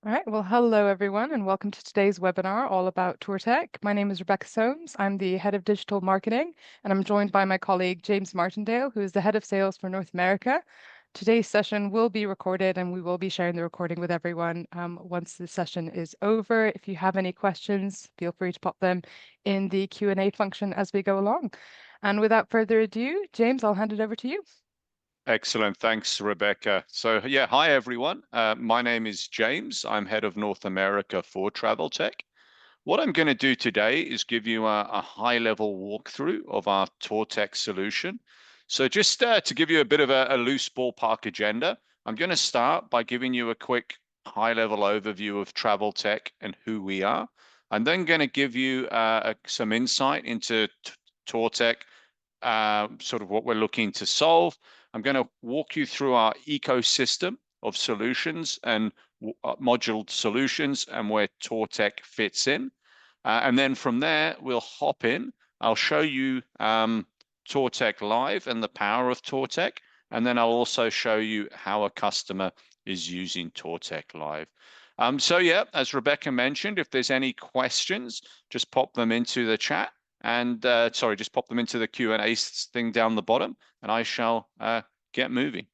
All right, well, hello everyone, and welcome to today's webinar all about Tourtek. My name is Rebecca Soames. I'm the head of digital marketing, and I'm joined by my colleague James Martindale, who is the head of sales for North America. Today's session will be recorded, and we will be sharing the recording with everyone once the session is over. If you have any questions, feel free to pop them in the Q&A function as we go along. And without further ado, James, I'll hand it over to you. Excellent. Thanks, Rebecca. So yeah, hi everyone. My name is James. I'm head of North America for Traveltek. What I'm going to do today is give you a high-level walkthrough of our Tourtek solution. So just to give you a bit of a loose ballpark agenda, I'm going to start by giving you a quick high-level overview of Traveltek and who we are. I'm then going to give you some insight into Tourtek, sort of what we're looking to solve. I'm going to walk you through our ecosystem of solutions and module solutions and where Tourtek fits in. And then from there, we'll hop in. I'll show you Tourtek live and the power of Tourtek. And then I'll also show you how a customer is using Tourtek live. So yeah, as Rebecca mentioned, if there's any questions, just pop them into the chat. And sorry, just pop them into the Q&A thing down the bottom, and I shall get moving.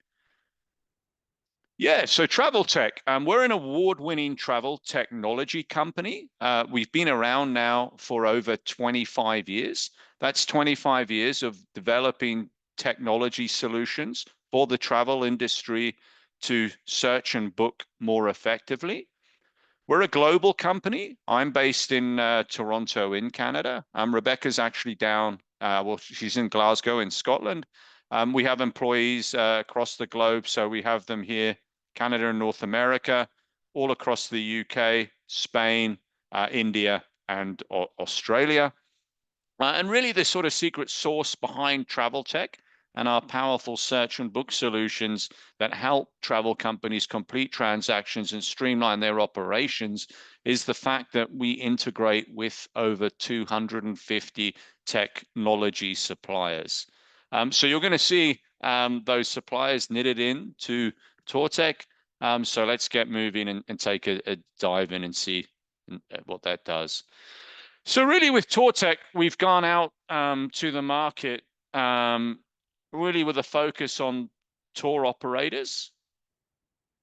Yeah, so Traveltek, we're an award-winning travel technology company. We've been around now for over 25 years. That's 25 years of developing technology solutions for the travel industry to search and book more effectively. We're a global company. I'm based in Toronto in Canada. Rebecca's actually down, well, she's in Glasgow in Scotland. We have employees across the globe, so we have them here, Canada and North America, all across the UK, Spain, India, and Australia. And really the sort of secret sauce behind Traveltek and our powerful search and book solutions that help travel companies complete transactions and streamline their operations is the fact that we integrate with over 250 technology suppliers. So you're going to see those suppliers knitted in to Tourtek. So let's get moving and take a dive in and see what that does. So really with Tourtek, we've gone out to the market really with a focus on tour operators,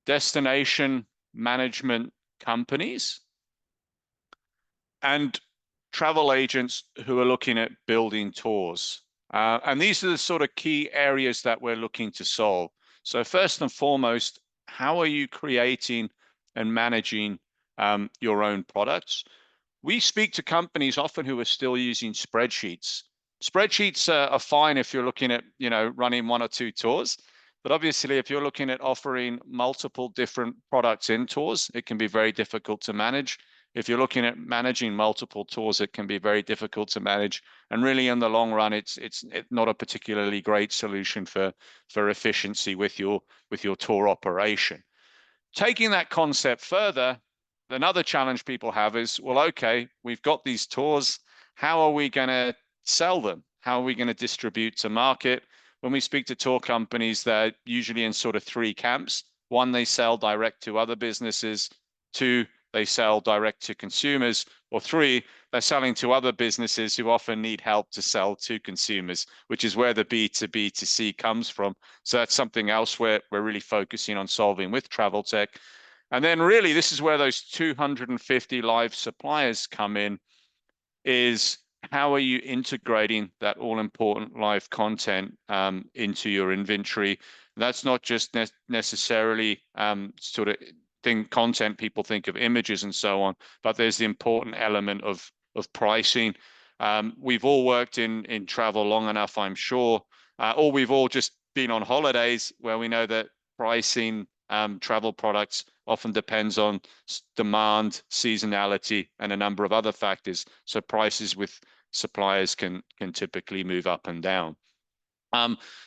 destination management companies, and travel agents who are looking at building tours. And these are the sort of key areas that we're looking to solve. So first and foremost, how are you creating and managing your own products? We speak to companies often who are still using spreadsheets. Spreadsheets are fine if you're looking at, running one or two tours. But obviously, if you're looking at offering multiple different products in tours, it can be very difficult to manage. If you're looking at managing multiple tours, it can be very difficult to manage. And really, in the long run, it's not a particularly great solution for efficiency with your tour operation. Taking that concept further, another challenge people have is, well, okay, we've got these tours. How are we going to sell them? How are we going to distribute to market? When we speak to tour companies, they're usually in sort of three camps. One, they sell direct to other businesses. Two, they sell direct to consumers. Or three, they're selling to other businesses who often need help to sell to consumers, which is where the B2B2C comes from. So that's something else we're really focusing on solving with Traveltek. And then really, this is where those 250 live suppliers come in, is how are you integrating that all-important live content into your inventory? That's not just necessarily sort of content, people think of images and so on, but there's the important element of pricing. We've all worked in travel long enough, I'm sure, or we've all just been on holidays where we know that pricing travel products often depends on demand, seasonality, and a number of other factors. So prices with suppliers can typically move up and down.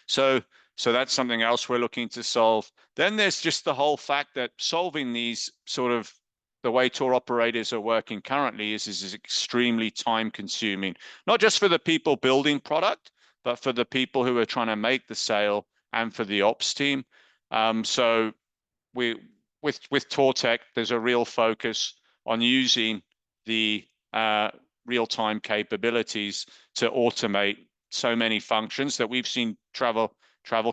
So that's something else we're looking to solve. Then there's just the whole fact that solving these sort of the way tour operators are working currently is extremely time consuming, not just for the people building product, but for the people who are trying to make the sale and for the ops team. So with Tourtek, there's a real focus on using the real-time capabilities to automate so many functions that we've seen travel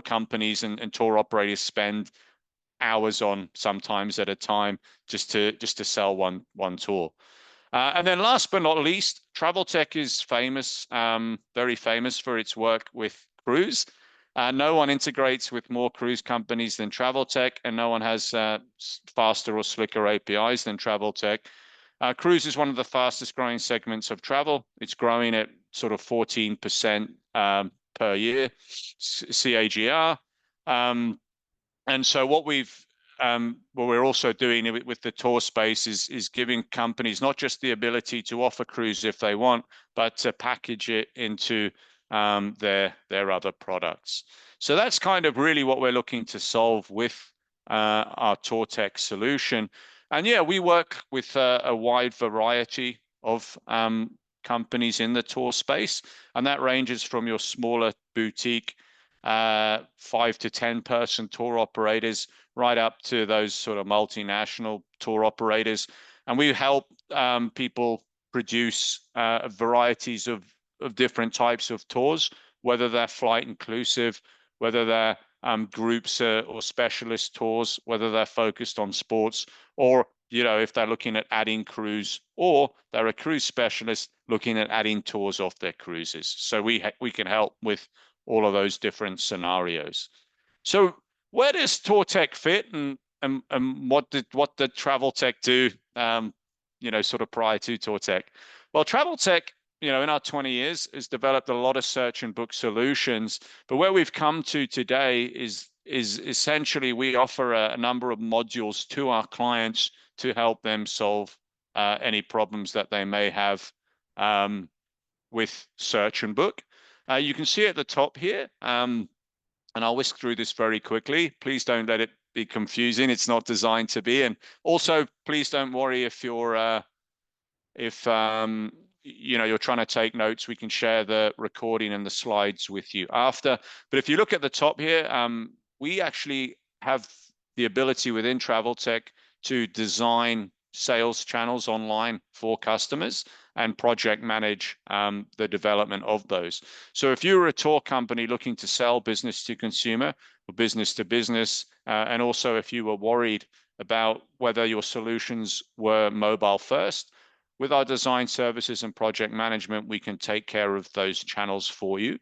companies and tour operators spend hours on, sometimes at a time, just to sell one tour. And then last but not least, Traveltek is famous, very famous for its work with cruise. No one integrates with more cruise companies than Traveltek, and no one has faster or slicker APIs than Traveltek. Cruise is one of the fastest growing segments of travel. It's growing at sort of 14% per year, CAGR. And so what we're also doing with the tour space is giving companies not just the ability to offer cruise if they want, but to package it into their other products. So that's kind of really what we're looking to solve with our Tourtek solution. And yeah, we work with a wide variety of companies in the tour space, and that ranges from your smaller boutique 5 to 10 person tour operators right up to those sort of multinational tour operators. And we help people produce varieties of different types of tours, whether they're flight inclusive, whether they're groups or specialist tours, whether they're focused on sports, or if they're looking at adding cruise, or they're a cruise specialist looking at adding tours off their cruises. So we can help with all of those different scenarios. So where does Tourtek fit, and what did Traveltek do, sort of prior to Tourtek? Well, Traveltek, in our 20 years, has developed a lot of search and book solutions, but where we've come to today is essentially we offer a number of modules to our clients to help them solve any problems that they may have with search and book. You can see at the top here, and I'll whisk through this very quickly. Please don't let it be confusing. It's not designed to be. And also, please don't worry if you're trying to take notes. We can share the recording and the slides with you after. But if you look at the top here, we actually have the ability within Traveltek to design sales channels online for customers and project manage the development of those. So if you were a tour company looking to sell business to consumer or business to business, and also if you were worried about whether your solutions were mobile first, with our design services and project management, we can take care of those channels for you.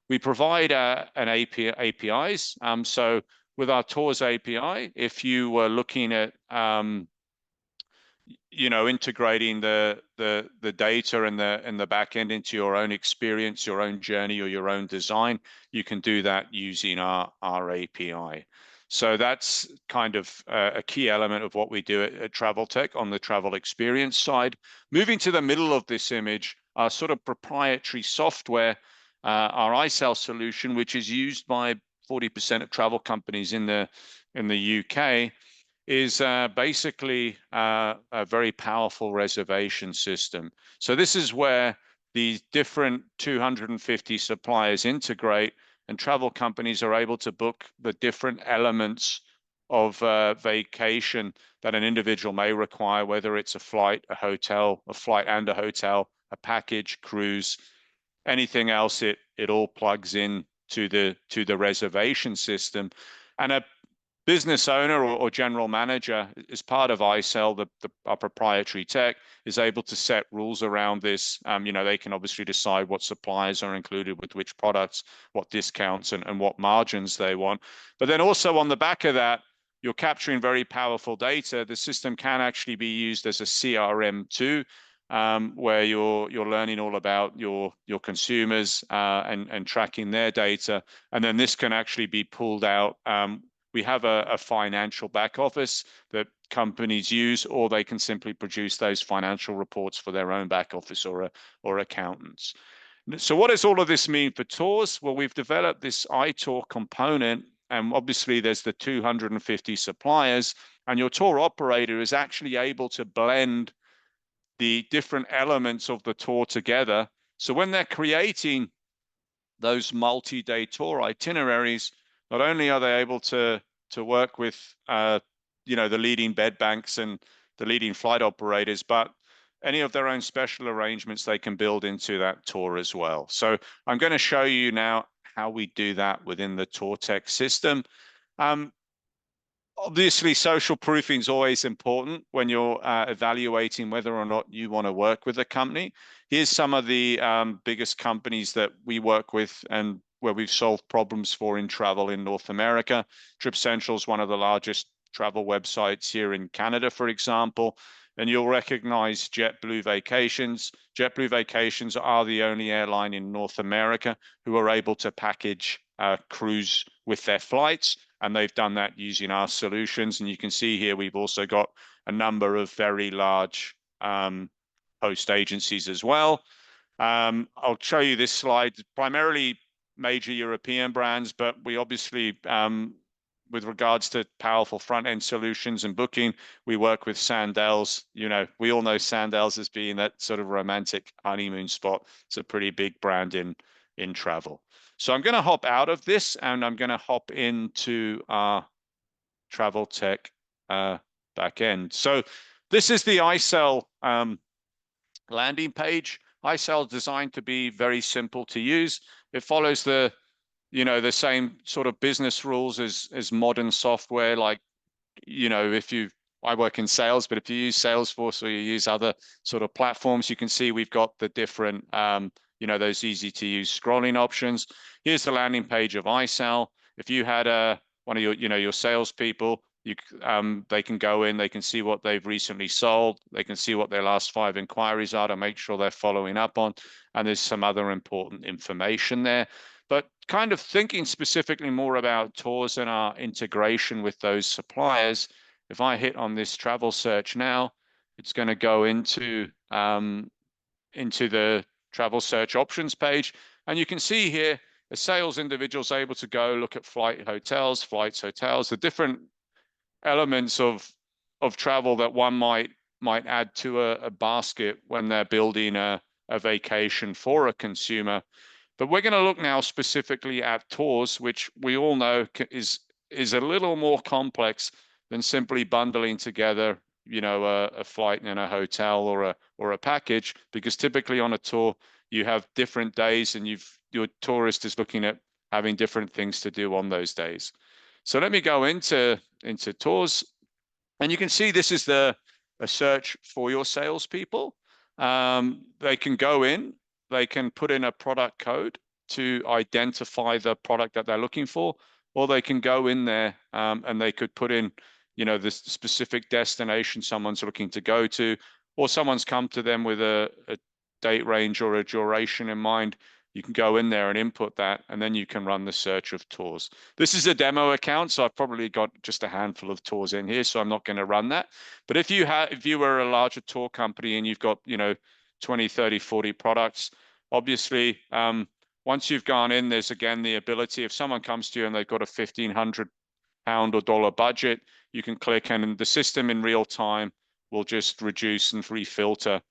We provide an APIs. So with our Tours API, if you were looking at integrating the data and the back end into your own experience, your own journey, or your own design, you can do that using our API. So that's kind of a key element of what we do at Traveltek on the travel experience side. Moving to the middle of this image, our sort of proprietary software, our iSell solution, which is used by 40% of travel companies in the UK, is basically a very powerful reservation system. So this is where the different 250 suppliers integrate, and travel companies are able to book the different elements of vacation that an individual may require, whether it's a flight, a hotel, a flight and a hotel, a package, cruise, anything else. It all plugs in to the reservation system. And a business owner or general manager, as part of iSell, our proprietary tech, is able to set rules around this. They can obviously decide what suppliers are included with which products, what discounts and what margins they want. But then also on the back of that, you're capturing very powerful data. The system can actually be used as a CRM too, where you're learning all about your consumers and tracking their data. And then this can actually be pulled out. We have a financial back office that companies use, or they can simply produce those financial reports for their own back office or accountants. So what does all of this mean for tours? Well, we've developed this iTour component, and obviously there's the 250 suppliers, and your tour operator is actually able to blend the different elements of the tour together. So when they're creating those multi-day tour itineraries, not only are they able to work with the leading bed banks and the leading flight operators, but any of their own special arrangements they can build into that tour as well. So I'm going to show you now how we do that within the Tourtek system. Obviously, social proofing is always important when you're evaluating whether or not you want to work with a company. Here's some of the biggest companies that we work with and where we've solved problems for in travel in North America. Trip Central is one of the largest travel websites here in Canada, for example. And you'll recognize JetBlue Vacations. JetBlue Vacations are the only airline in North America who are able to package cruise with their flights, and they've done that using our solutions. And you can see here we've also got a number of very large host agencies as well. I'll show you this slide, primarily major European brands, but we obviously, with regards to powerful front-end solutions and booking, we work with Sandals. We all know Sandals as being that sort of romantic honeymoon spot. It's a pretty big brand in travel. So I'm going to hop out of this and I'm going to hop into our Traveltek back end. So this is the iSell landing page. iSell is designed to be very simple to use. It follows the same sort of business rules as modern software. Like, I work in sales, but if you use Salesforce or you use other sort of platforms, you can see we've got the different, those easy to use scrolling options. Here's the landing page of iSell. If you had one of your salespeople, they can go in, they can see what they've recently sold, they can see what their last 5 inquiries are to make sure they're following up on, and there's some other important information there. But kind of thinking specifically more about tours and our integration with those suppliers, if I hit on this travel search now, it's going to go into the travel search options page. And you can see here, a sales individual is able to go look at flights, hotels, the different elements of travel that one might add to a basket when they're building a vacation for a consumer. But we're going to look now specifically at tours, which we all know is a little more complex than simply bundling together, a flight and a hotel or a package, because typically on a tour you have different days and your tourist is looking at having different things to do on those days. So let me go into tours, and you can see this is a search for your salespeople. They can go in. They can put in a product code to identify the product that they're looking for, or they can go in there and they could put in, the specific destination someone's looking to go to, or someone's come to them with a date range or a duration in mind. You can go in there and input that, and then you can run the search of tours. This is a demo account, so I've probably got just a handful of tours in here, so I'm not going to run that. But if you were a larger tour company and you've got, 20, 30, 40 products, obviously, once you've gone in, there's again the ability, if someone comes to you and they've got a £1,500 or dollar budget, you can click and the system in real time will just reduce and refilter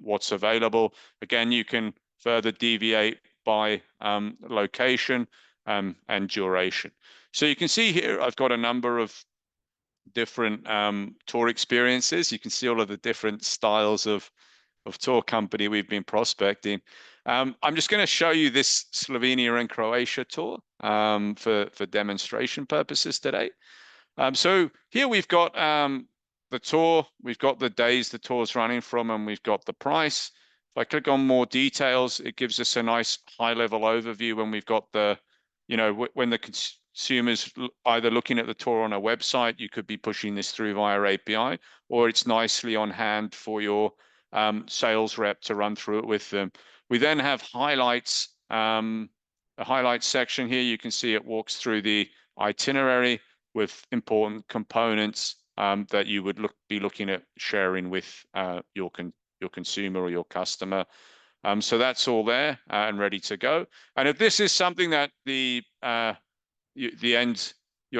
what's available. Again, you can further deviate by location and duration. So you can see here, I've got a number of different tour experiences. You can see all of the different styles of tour company we've been prospecting. I'm just going to show you this Slovenia and Croatia tour for demonstration purposes today. So here we've got the tour, we've got the days the tour's running from, and we've got the price. If I click on more details, it gives us a nice high-level overview when we've got the, when the consumer's either looking at the tour on a website, you could be pushing this through via API, or it's nicely on hand for your sales rep to run through it with them. We then have highlights, a highlights section here. You can see it walks through the itinerary with important components that you would be looking at sharing with your consumer or your customer. So that's all there and ready to go. And if this is something that your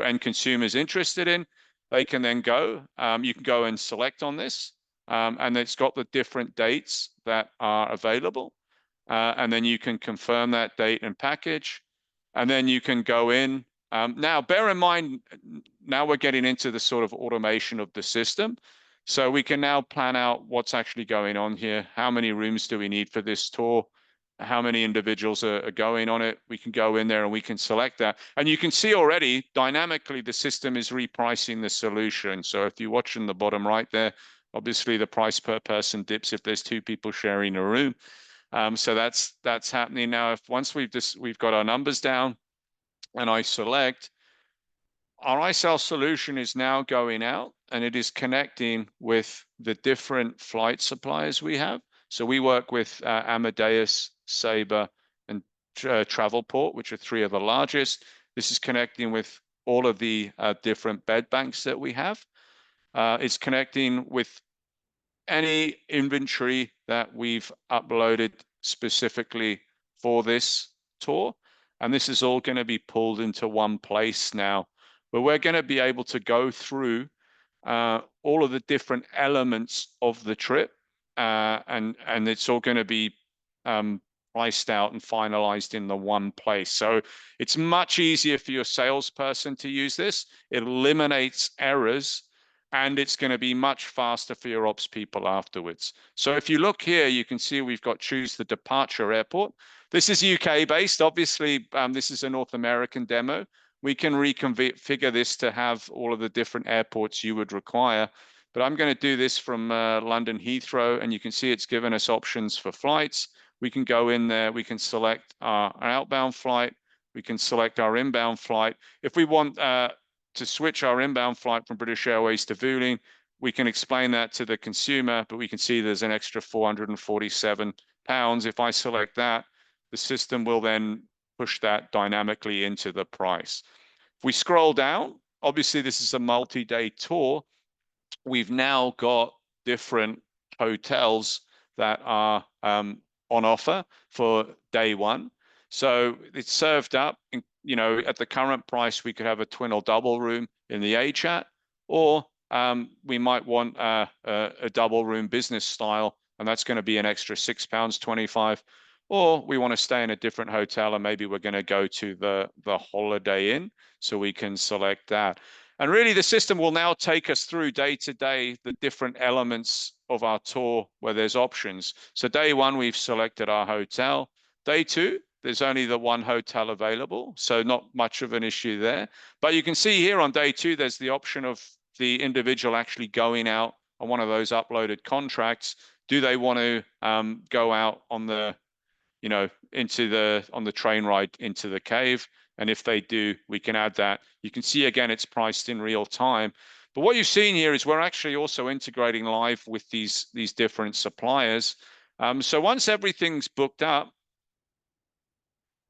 end consumer is interested in, they can then go. You can go and select on this, and it's got the different dates that are available. And then you can confirm that date and package, and then you can go in. Now, bear in mind, now we're getting into the sort of automation of the system. So we can now plan out what's actually going on here. How many rooms do we need for this tour? How many individuals are going on it? We can go in there and we can select that. And you can see already dynamically the system is repricing the solution. So if you watch in the bottom right there, obviously the price per person dips if there's 2 people sharing a room. So that's happening now. If once we've got our numbers down and I select, our iSell solution is now going out and it is connecting with the different flight suppliers we have. So we work with Amadeus, Sabre, and Travelport, which are 3 of the largest. This is connecting with all of the different bed banks that we have. It's connecting with any inventory that we've uploaded specifically for this tour. And this is all going to be pulled into one place now, where we're going to be able to go through all of the different elements of the trip, and it's all going to be priced out and finalized in the one place. So it's much easier for your salesperson to use this. It eliminates errors, and it's going to be much faster for your ops people afterwards. So if you look here, you can see we've got choose the departure airport. This is UK based. Obviously, this is a North American demo. We can reconfigure this to have all of the different airports you would require. But I'm going to do this from London Heathrow, and you can see it's given us options for flights. We can go in there, we can select our outbound flight, we can select our inbound flight. If we want to switch our inbound flight from British Airways to Vueling, we can explain that to the consumer, but we can see there's an extra £447. If I select that, the system will then push that dynamically into the price. If we scroll down, obviously this is a multi-day tour. We've now got different hotels that are on offer for day 1. So it's served up, you know, at the current price, we could have a twin or double room in the A-chat, or we might want a double room business style, and that's going to be an extra £6.25. Or we want to stay in a different hotel, and maybe we're going to go to the Holiday Inn, so we can select that. And really, the system will now take us through day to day the different elements of our tour where there's options. So day 1, we've selected our hotel. Day 2, there's only the one hotel available, so not much of an issue there. But you can see here on day 2, there's the option of the individual actually going out on one of those uploaded contracts. Do they want to go out on the, you know, on the train ride into the cave? And if they do, we can add that. You can see again, it's priced in real time. But what you've seen here is we're actually also integrating live with these different suppliers. So once everything's booked up,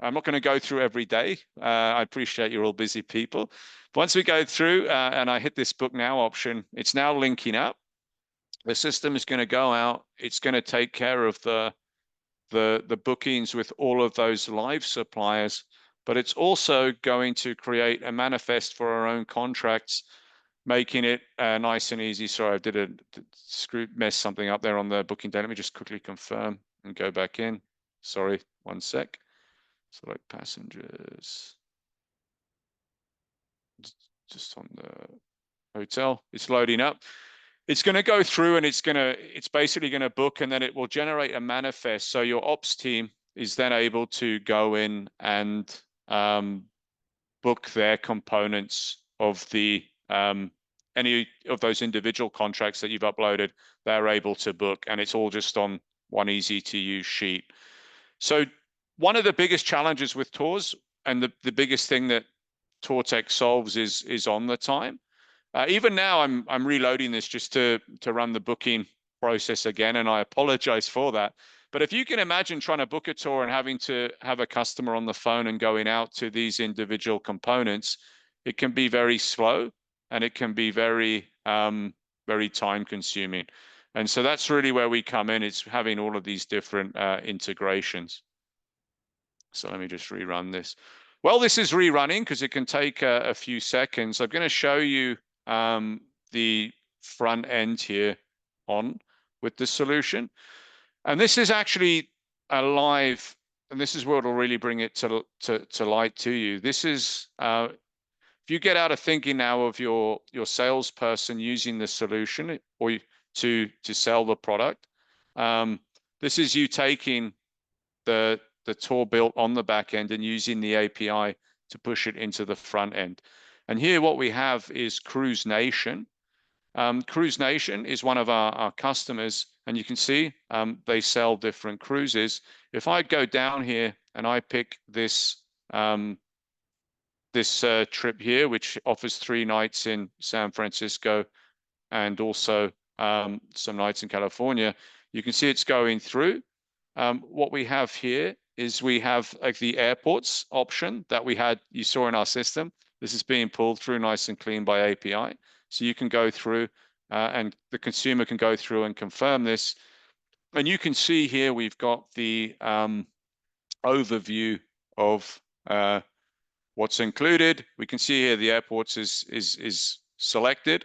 I'm not going to go through every day. I appreciate you're all busy people. Once we go through and I hit this book now option, it's now linking up. The system is going to go out. It's going to take care of the bookings with all of those live suppliers, but it's also going to create a manifest for our own contracts, making it nice and easy. Sorry, I did mess something up there on the booking day. Let me just quickly confirm and go back in. Sorry, one sec. Select passengers. Just on the hotel, it's loading up. It's going to go through and it's basically going to book, and then it will generate a manifest. So your ops team is then able to go in and book their components of any of those individual contracts that you've uploaded. They're able to book, and it's all just on one easy to use sheet. So one of the biggest challenges with tours, and the biggest thing that Tourtek solves, is on the time. Even now, I'm reloading this just to run the booking process again, and I apologize for that. But if you can imagine trying to book a tour and having to have a customer on the phone and going out to these individual components, it can be very slow, and it can be very, very time consuming. And so that's really where we come in. It's having all of these different integrations. So let me just rerun this. Well, this is rerunning because it can take a few seconds. I'm going to show you the front end here on with the solution. And this is actually a live, and this is what will really bring it to light to you. This is if you get out of thinking now of your salesperson using the solution or to sell the product, this is you taking the tour built on the back end and using the API to push it into the front end. And here what we have is Cruise Nation. Cruise Nation is one of our customers, and you can see they sell different cruises. If I go down here and I pick this trip here, which offers 3 nights in San Francisco and also some nights in California, you can see it's going through. What we have here is we have like the airports option that you saw in our system. This is being pulled through nice and clean by API. So you can go through and the consumer can go through and confirm this. And you can see here we've got the overview of what's included. We can see here the airports is selected.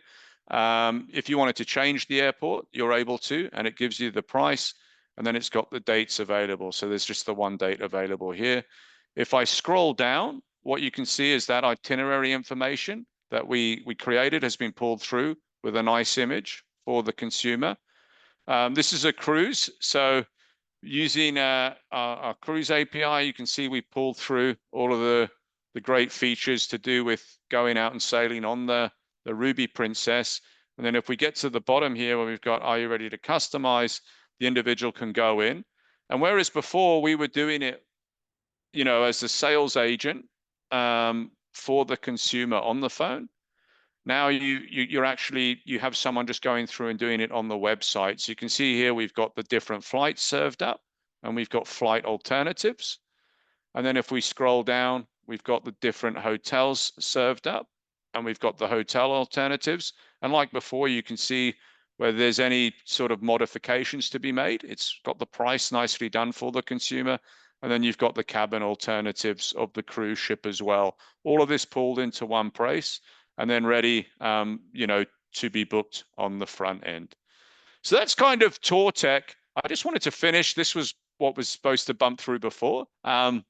If you wanted to change the airport, you're able to, and it gives you the price. And then it's got the dates available. So there's just the one date available here. If I scroll down, what you can see is that itinerary information that we created has been pulled through with a nice image for the consumer. This is a cruise. So using our cruise API, you can see we pulled through all of the great features to do with going out and sailing on the Ruby Princess. And then if we get to the bottom here where we've got, are you ready to customize? The individual can go in. And whereas before we were doing it, as a sales agent for the consumer on the phone, now you have someone just going through and doing it on the website. So you can see here we've got the different flights served up, and we've got flight alternatives. And then if we scroll down, we've got the different hotels served up, and we've got the hotel alternatives. And like before, you can see where there's any sort of modifications to be made. It's got the price nicely done for the consumer. And then you've got the cabin alternatives of the cruise ship as well. All of this pulled into one price and then ready, to be booked on the front end. So that's kind of Tourtek. I just wanted to finish. This was what was supposed to bump through before. On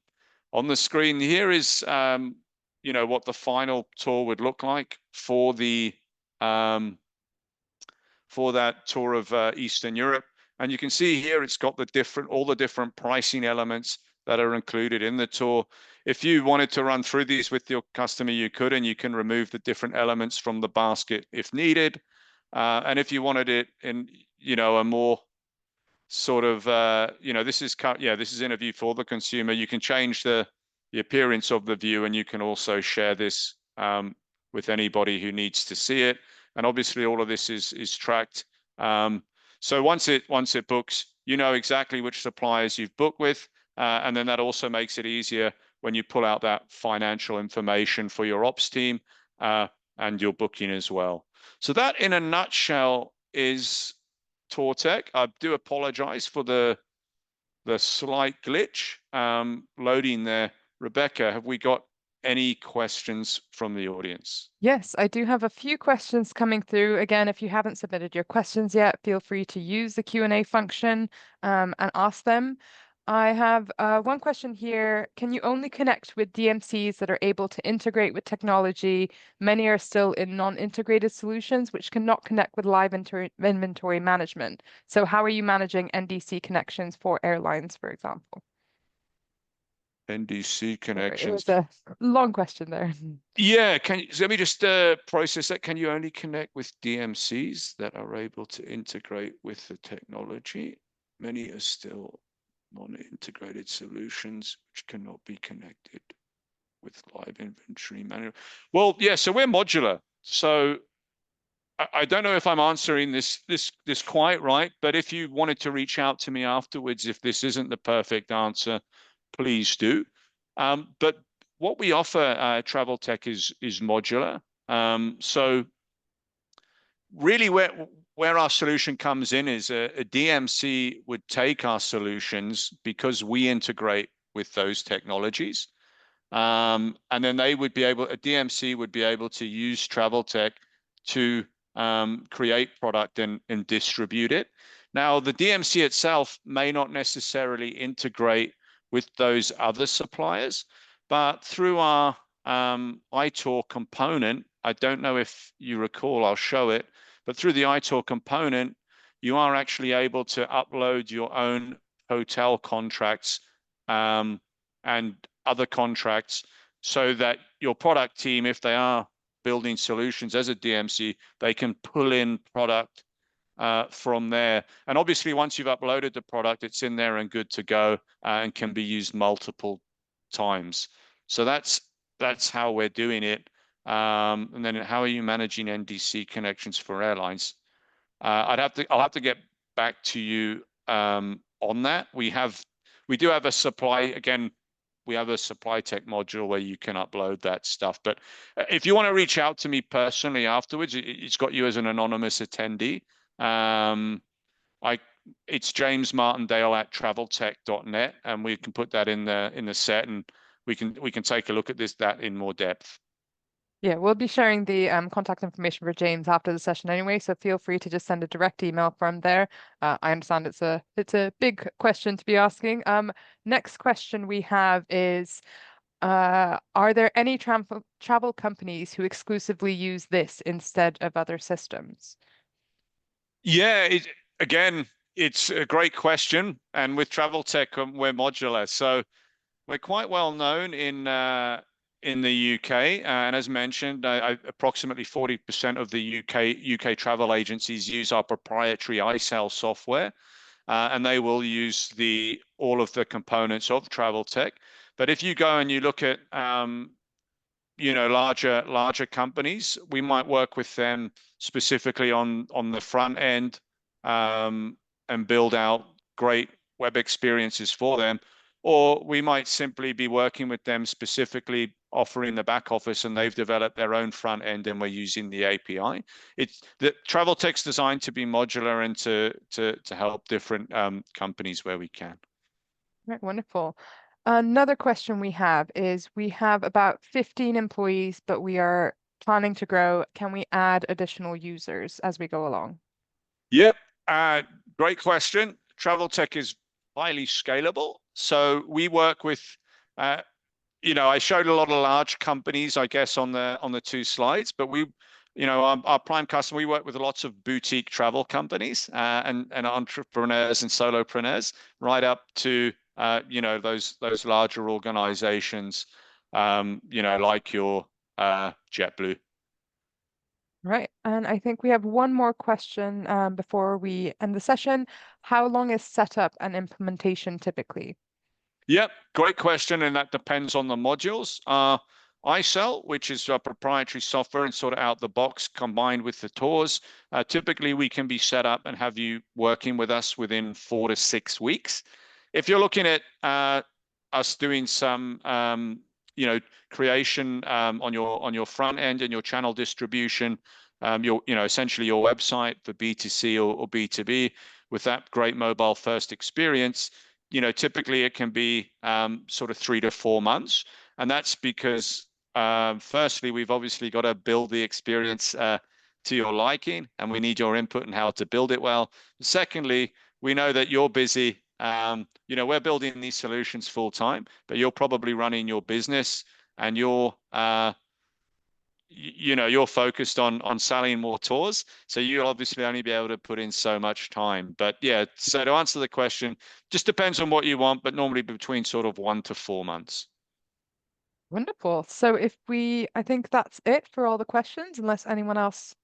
the screen here is, what the final tour would look like for the for that tour of Eastern Europe. And you can see here it's got all the different pricing elements that are included in the tour. If you wanted to run through these with your customer, you could, and you can remove the different elements from the basket if needed. And if you wanted it in, a more sort of, this is in a view for the consumer. You can change the appearance of the view, and you can also share this with anybody who needs to see it. And obviously all of this is tracked. So once it books, you know exactly which suppliers you've booked with. And then that also makes it easier when you pull out that financial information for your ops team and your booking as well. So that in a nutshell is Tourtek. I do apologize for the slight glitch loading there. Rebecca, have we got any questions from the audience? Yes, I do have a few questions coming through. Again, if you haven't submitted your questions yet, feel free to use the Q&A function and ask them. I have one question here. Can you only connect with DMCs that are able to integrate with technology? Many are still in non-integrated solutions, which cannot connect with live inventory management. So how are you managing NDC connections for airlines, for example? NDC connections. It was a long question there. Yeah, let me just process that. Can you only connect with DMCs that are able to integrate with the technology? Many are still non-integrated solutions which cannot be connected with live inventory management. Well, yeah, so we're modular. So I don't know if I'm answering this quite right, but if you wanted to reach out to me afterwards, if this isn't the perfect answer, please do. But what we offer Traveltek is modular. So really where our solution comes in is a DMC would take our solutions because we integrate with those technologies. And then a DMC would be able to use Traveltek to create product and distribute it. Now, the DMC itself may not necessarily integrate with those other suppliers, but through our iTour component, I don't know if you recall, I'll show it, but through the iTour component, you are actually able to upload your own hotel contracts and other contracts so that your product team, if they are building solutions as a DMC, they can pull in product from there. And obviously, once you've uploaded the product, it's in there and good to go and can be used multiple times. So that's how we're doing it. And then how are you managing NDC connections for airlines? I'll have to get back to you on that. We do have a supply, again, we have a supply tech module where you can upload that stuff. But if you want to reach out to me personally afterwards, it's got you as an anonymous attendee. It's James Martindale at traveltek.net, and we can put that in the set, and we can take a look at that in more depth. Yeah, we'll be sharing the contact information for James after the session anyway, so feel free to just send a direct email from there. I understand it's a big question to be asking. Next question we have is, are there any travel companies who exclusively use this instead of other systems? Yeah, again, it's a great question, and with Traveltek, we're modular, so we're quite well known in the UK, and as mentioned, approximately 40% of the UK travel agencies use our proprietary iSail software, and they will use all of the components of Traveltek. But if you go and you look at larger companies, we might work with them specifically on the front end and build out great web experiences for them. Or we might simply be working with them specifically offering the back office, and they've developed their own front end and we're using the API. The Traveltek's designed to be modular and to help different companies where we can. Right, wonderful. Another question we have is, we have about 15 employees, but we are planning to grow. Can we add additional users as we go along? Yep, great question. Traveltek is highly scalable. So we work with, I showed a lot of large companies, I guess, on the two slides, but our prime customer, we work with lots of boutique travel companies and entrepreneurs and solopreneurs, right up to those larger organizations, like your JetBlue. Right, and I think we have one more question before we end the session. How long is setup and implementation typically? Yep, great question, and that depends on the modules. iSail, which is our proprietary software and sort of out the box combined with the tours, typically we can be set up and have you working with us within 4 to 6 weeks. If you're looking at us doing some creation on your front end and your channel distribution, essentially your website for B2C or B2B with that great mobile first experience, typically it can be sort of 3 to 4 months. And that's because firstly, we've obviously got to build the experience to your liking, and we need your input on how to build it well. Secondly, we know that you're busy. We're building these solutions full time, but you're probably running your business and you're focused on selling more tours. So you'll obviously only be able to put in so much time. But yeah, so to answer the question, just depends on what you want, but normally between sort of 1 to 4 months. Wonderful. So I think that's it for all the questions, unless anyone else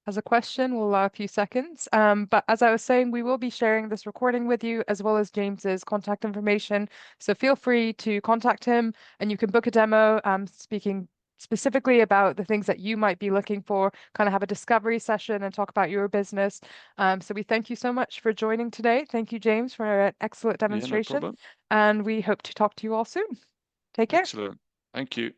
has a question, we'll allow a few seconds. But as I was saying, we will be sharing this recording with you as well as James's contact information. So feel free to contact him and you can book a demo speaking specifically about the things that you might be looking for, kind of have a discovery session and talk about your business. So we thank you so much for joining today. Thank you, James, for an excellent demonstration. Yeah, no problem. And we hope to talk to you all soon. Take care. Excellent. Thank you.